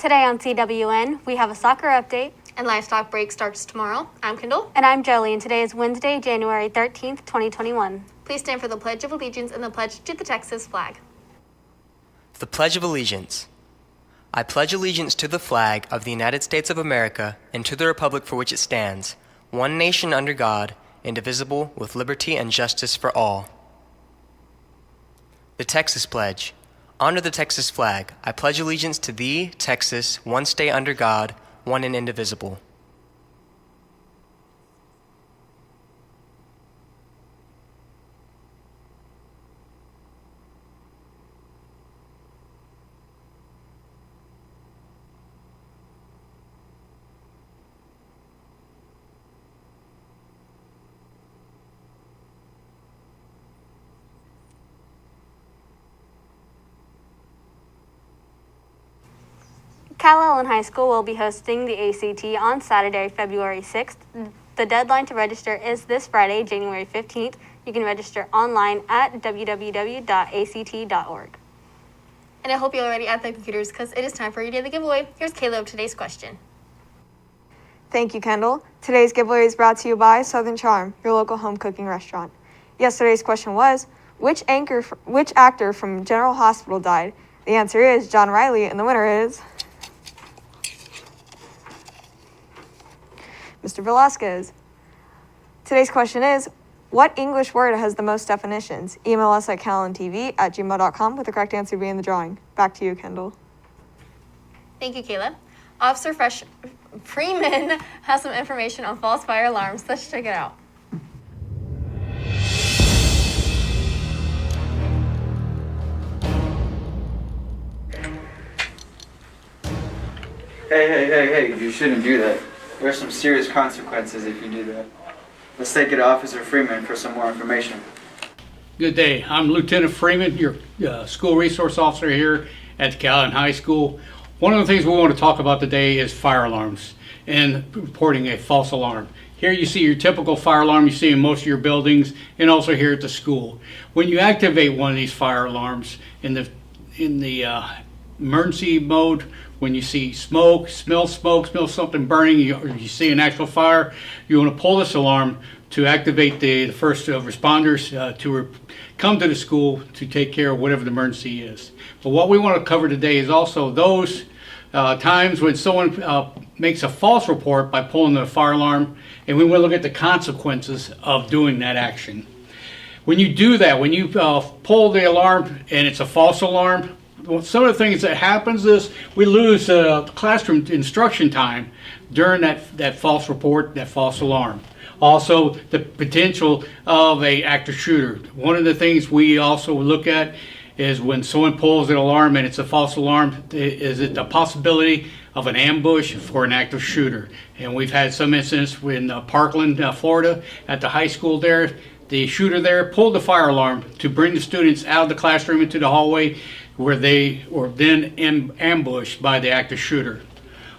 Today on CWN, we have a soccer update. And Livestock Break starts tomorrow. I'm Kendall. And I'm Jolie, and today is Wednesday, January 13th, 2021. Please stand for the Pledge of Allegiance and the pledge to the Texas flag. The Pledge of Allegiance. I pledge allegiance to the flag of the United States of America and to the republic for which it stands, one nation under God, indivisible, with liberty and justice for all. The Texas Pledge. Honor the Texas flag. I pledge allegiance to thee, Texas, one state under God, one and indivisible. Calallen High School will be hosting the ACT on Saturday, February 6th. The deadline to register is this Friday, January 15th. You can register online at www.act.org. And I hope you're already at the computers because it is time for your daily giveaway. Here's Caleb, today's question. Thank you, Kendall. Today's giveaway is brought to you by Southern Charm, your local home cooking restaurant. Yesterday's question was, which actor from General Hospital died? The answer is John Riley, and the winner is Mr. Velasquez. Today's question is, what English word has the most definitions? Email us at CalallenTV@gmail.com with the correct answer being in the drawing. Back to you, Kendall. Thank you, Caleb. Officer Freeman has some information on false fire alarms. Let's check it out. Hey, you shouldn't do that. There are some serious consequences if you do that. Let's take it to Officer Freeman for some more information. Good day. I'm Lieutenant Freeman, your school resource officer here at the Calallen High School. One of the things we want to talk about today is fire alarms and reporting a false alarm. Here you see your typical fire alarm you see in most of your buildings and also here at the school. When you activate one of these fire alarms in the emergency mode, when you see smoke, smell something burning, or you see an actual fire, you want to pull this alarm to activate the first responders to come to the school to take care of whatever the emergency is. But what we want to cover today is also those times when someone makes a false report by pulling the fire alarm, and we want to look at the consequences of doing that action. When you do that, when you pull the alarm and it's a false alarm, some of the things that happens is we lose classroom instruction time during that false report, that false alarm. Also, the potential of an active shooter. One of the things we also look at is when someone pulls an alarm and it's a false alarm, is it the possibility of an ambush for an active shooter? And we've had some incidents in Parkland, Florida, at the high school there. The shooter there pulled the fire alarm to bring the students out of the classroom into the hallway, where they were then ambushed by the active shooter.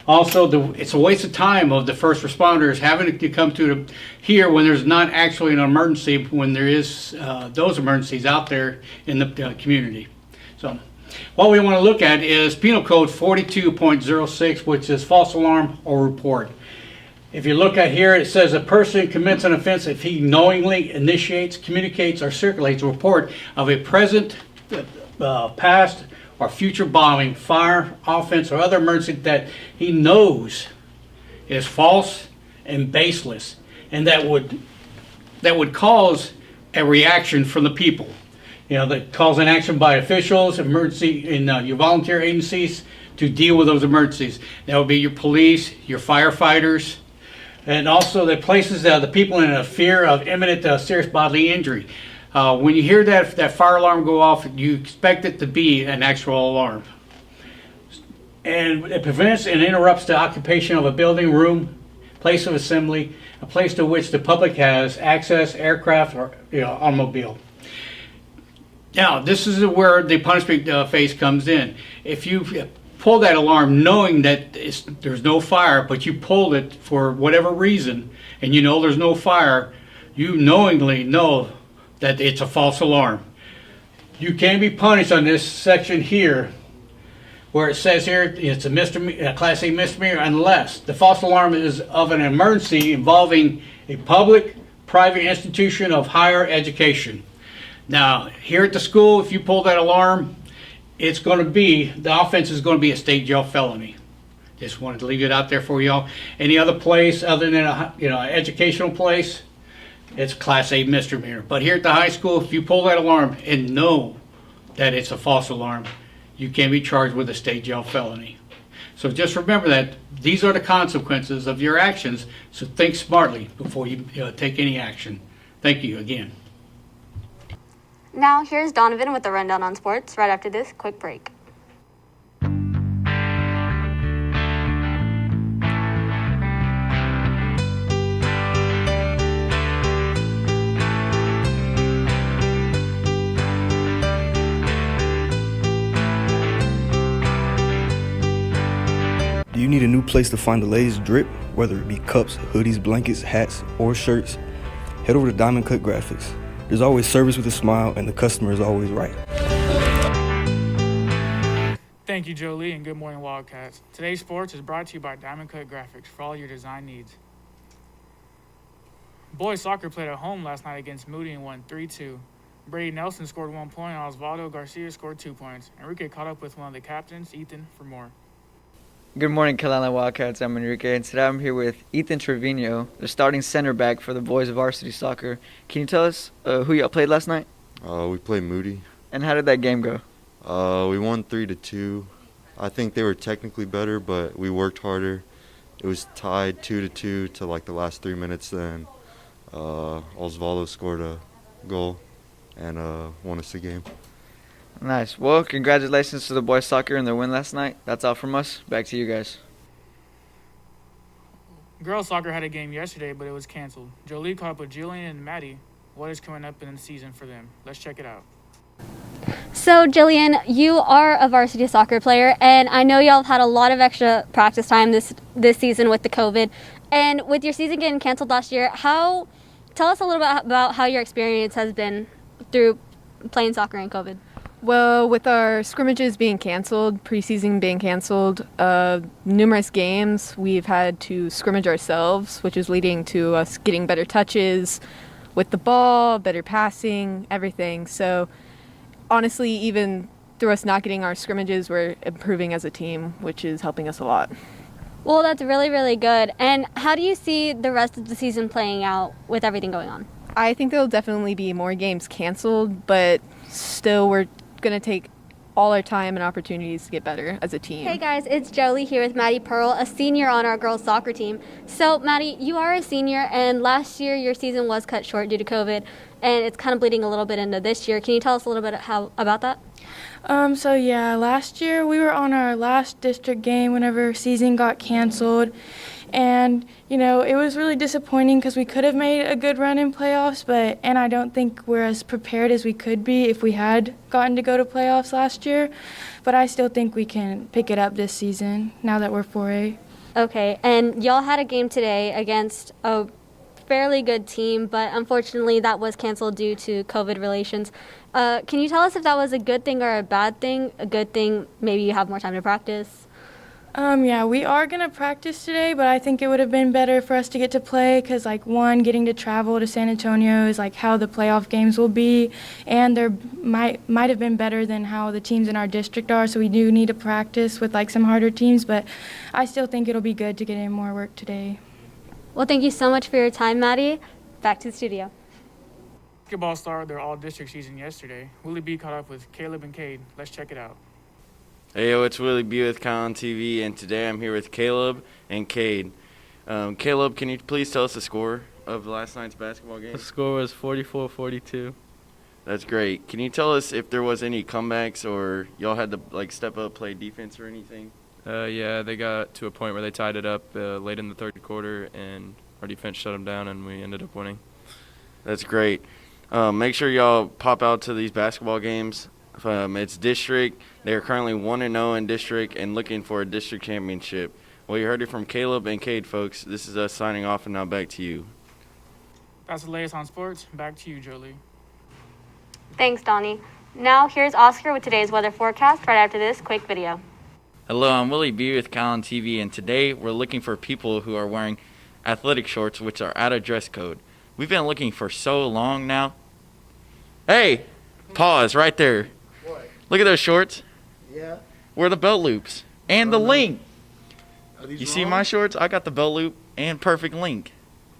Also, it's a waste of time of the first responders having to come to here when there's not actually an emergency, when there is those emergencies out there in the community. So what we want to look at is Penal Code 42.06, which is false alarm or report. If you look at here, it says a person commits an offense if he knowingly initiates, communicates, or circulates a report of a present, past, or future bombing, fire, offense, or other emergency that he knows is false and baseless, and that would cause a reaction from the people. That cause an action by officials, emergency in your volunteer agencies to deal with those emergencies. That would be your police, your firefighters, and also the places the people in a fear of imminent serious bodily injury. When you hear that fire alarm go off, you expect it to be an actual alarm. And it prevents and interrupts the occupation of a building, room, place of assembly, a place to which the public has access, aircraft, or automobile. Now, this is where the punishment phase comes in. If you pull that alarm knowing that there's no fire, but you pulled it for whatever reason, and you know there's no fire, you knowingly know that it's a false alarm. You can be punished on this section here where it says here it's a misdemeanor, a Class A misdemeanor, unless the false alarm is of an emergency involving a public, private institution of higher education. Now, here at the school, if you pull that alarm, it's going to be, the offense is going to be a state jail felony. Just wanted to leave it out there for y'all. Any other place other than a an educational place, it's Class A misdemeanor. But here at the high school, if you pull that alarm and know that it's a false alarm, you can be charged with a state jail felony. So just remember that these are the consequences of your actions. So think smartly before you take any action. Thank you again. Now, here's Donovan with the rundown on sports right after this quick break. Do you need a new place to find the latest drip, whether it be cups, hoodies, blankets, hats, or shirts? Head over to Diamond Cut Graphics. There's always service with a smile, and the customer is always right. Thank you, Jolie, and good morning, Wildcats. Today's sports is brought to you by Diamond Cut Graphics for all your design needs. Boys soccer played at home last night against Moody and won 3-2. Brady Nelson scored 1 point, and Osvaldo Garcia scored 2 points. Enrique caught up with one of the captains, Ethan, for more. Good morning, Calallen Wildcats. I'm Enrique, and today I'm here with Ethan Trevino, the starting center back for the boys varsity soccer. Can you tell us who y'all played last night? We played Moody. And how did that game go? We won 3-2. I think they were technically better, but we worked harder. It was tied 2-2 to like the last 3 minutes. Then Osvaldo scored a goal and won us the game. Nice. Well, congratulations to the boys soccer and their win last night. That's all from us. Back to you guys. Girls soccer had a game yesterday, but it was canceled. Jolie caught up with Jillian and Maddie. What is coming up in the season for them? Let's check it out. So, Jillian, you are a varsity soccer player, and I know y'all have had a lot of extra practice time this season with the COVID. And with your season getting canceled last year, tell us a little bit about how your experience has been through playing soccer in COVID. Well, with our scrimmages being canceled, preseason being canceled, numerous games, we've had to scrimmage ourselves, which is leading to us getting better touches with the ball, better passing, everything. So honestly, even through us not getting our scrimmages, we're improving as a team, which is helping us a lot. Well, that's really, really good. And how do you see the rest of the season playing out with everything going on? I think there'll definitely be more games canceled, but still we're going to take all our time and opportunities to get better as a team. Hey guys, it's Jolie here with Maddie Pearl, a senior on our girls soccer team. So Maddie, you are a senior, and last year your season was cut short due to COVID, and it's kind of bleeding a little bit into this year. Can you tell us a little bit about that? So yeah, last year we were on our last district game whenever season got canceled. And, it was really disappointing because we could have made a good run in playoffs, and I don't think we're as prepared as we could be if we had gotten to go to playoffs last year. But I still think we can pick it up this season now that we're 4A. Okay, and y'all had a game today against a fairly good team, but unfortunately that was canceled due to COVID relations. Can you tell us if that was a good thing or a bad thing? A good thing, maybe you have more time to practice? Yeah, we are going to practice today, but I think it would have been better for us to get to play because, getting to travel to San Antonio is, how the playoff games will be, and there might have been better than how the teams in our district are, so we do need to practice with, some harder teams, but I still think it'll be good to get in more work today. Well, thank you so much for your time, Maddie. Back to the studio. Basketball started their all-district season yesterday. Willie B caught up with Caleb and Cade. Let's check it out. Hey, it's Willie B with Calallen TV, and today I'm here with Caleb and Cade. Caleb, can you please tell us the score of last night's basketball game? The score was 44-42. That's great. Can you tell us if there was any comebacks or y'all had to step up, play defense or anything? Yeah, they got to a point where they tied it up late in the third quarter, and our defense shut them down, and we ended up winning. That's great. Make sure y'all pop out to these basketball games. It's district. They're currently 1-0 in district and looking for a district championship. Well, you heard it from Caleb and Cade, folks. This is us signing off, and now back to you. That's the latest on sports. Back to you, Jolie. Thanks, Donnie. Now here's Oscar with today's weather forecast right after this quick video. Hello, I'm Willie B with Calallen TV, and today we're looking for people who are wearing athletic shorts which are out of dress code. We've been looking for so long now. Hey, pause right there. What? Look at those shorts. Yeah. Where are the belt loops and the link? Are these You see wrong? my shorts? I got the belt loop and perfect link.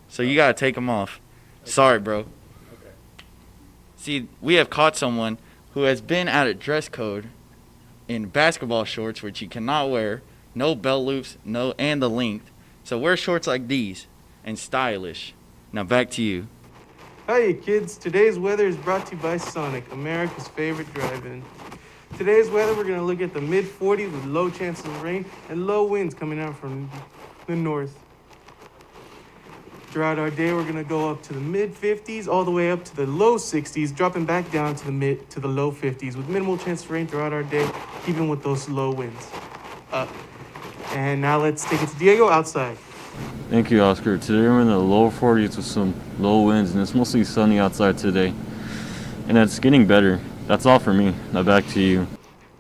So you gotta take them off. Sorry, bro. Okay. See, we have caught someone who has been out of dress code in basketball shorts, which you cannot wear, no belt loops, and the length. So wear shorts like these and stylish. Now back to you. Hiya kids, today's weather is brought to you by Sonic, America's favorite drive-in. Today's weather, we're going to look at the mid-40s with low chances of rain and low winds coming out from the north. Throughout our day, we're going to go up to the mid-50s all the way up to the low 60s, dropping back down to the low 50s with minimal chance of rain throughout our day, even with those low winds. And now let's take it to Diego outside. Thank you, Oscar. Today we're in the low 40s with some low winds, and it's mostly sunny outside today. And it's getting better. That's all for me. Now back to you.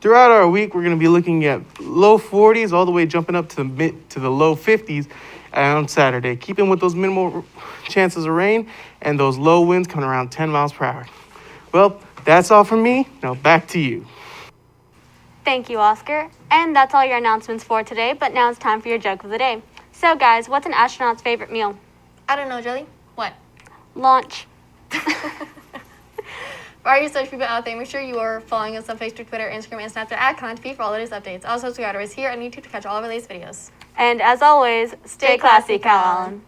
Throughout our week, we're going to be looking at low 40s all the way jumping up to the low 50s on Saturday, keeping with those minimal chances of rain and those low winds coming around 10 miles per hour. Well, that's all from me. Now back to you. Thank you, Oscar. And that's all your announcements for today, but now it's time for your joke of the day. So, guys, what's an astronaut's favorite meal? I don't know, Jelly. What? Launch. For all your such people out there, make sure you are following us on Facebook, Twitter, Instagram, and Snapchat at CalallenTV for all the latest updates. Also, subscribe to us here on YouTube to catch all of our latest videos. And as always, stay classy, Calallen.